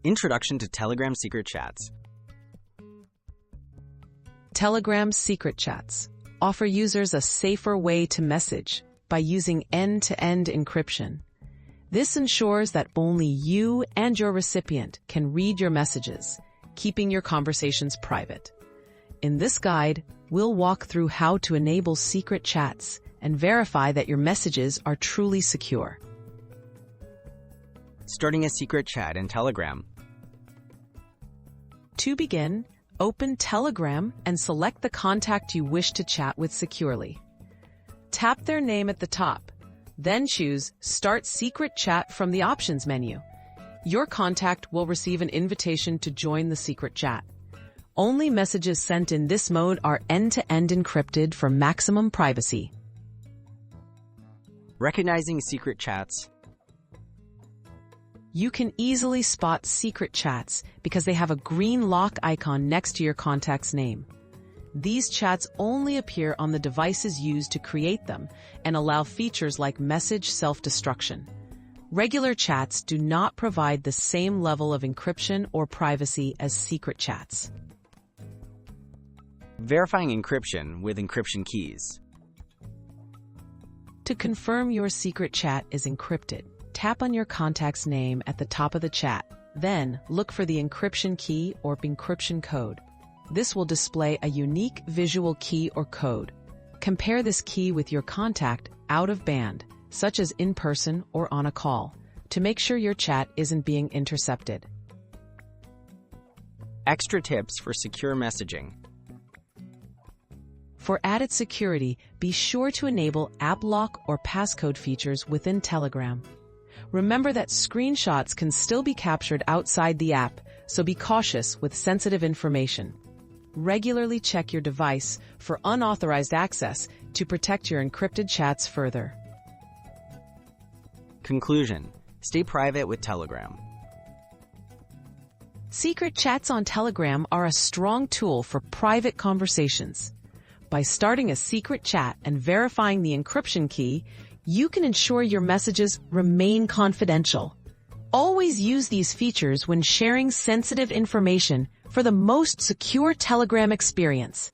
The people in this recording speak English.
Introduction to Telegram Secret Chats. Telegram secret chats offer users a safer way to message by using end-to-end encryption. This ensures that only you and your recipient can read your messages, keeping your conversations private. In this guide, we'll walk through how to enable secret chats and verify that your messages are truly secure. Starting a secret chat in Telegram. To begin, open Telegram and select the contact you wish to chat with securely. Tap their name at the top, then choose Start Secret Chat from the Options menu. Your contact will receive an invitation to join the secret chat. Only messages sent in this mode are end-to-end encrypted for maximum privacy. Recognizing secret chats. You can easily spot secret chats because they have a green lock icon next to your contact's name. These chats only appear on the devices used to create them and allow features like message self-destruction. Regular chats do not provide the same level of encryption or privacy as secret chats. Verifying encryption with encryption keys. To confirm your secret chat is encrypted, tap on your contact's name at the top of the chat. Then, look for the encryption key or encryption code. This will display a unique visual key or code. Compare this key with your contact out of band, such as in person or on a call, to make sure your chat isn't being intercepted. Extra tips for secure messaging. For added security, be sure to enable app lock or passcode features within Telegram. Remember that screenshots can still be captured outside the app, so be cautious with sensitive information. Regularly check your device for unauthorized access to protect your encrypted chats further. Conclusion: stay private with Telegram. Secret chats on Telegram are a strong tool for private conversations. By starting a secret chat and verifying the encryption key, you can ensure your messages remain confidential. Always use these features when sharing sensitive information for the most secure Telegram experience.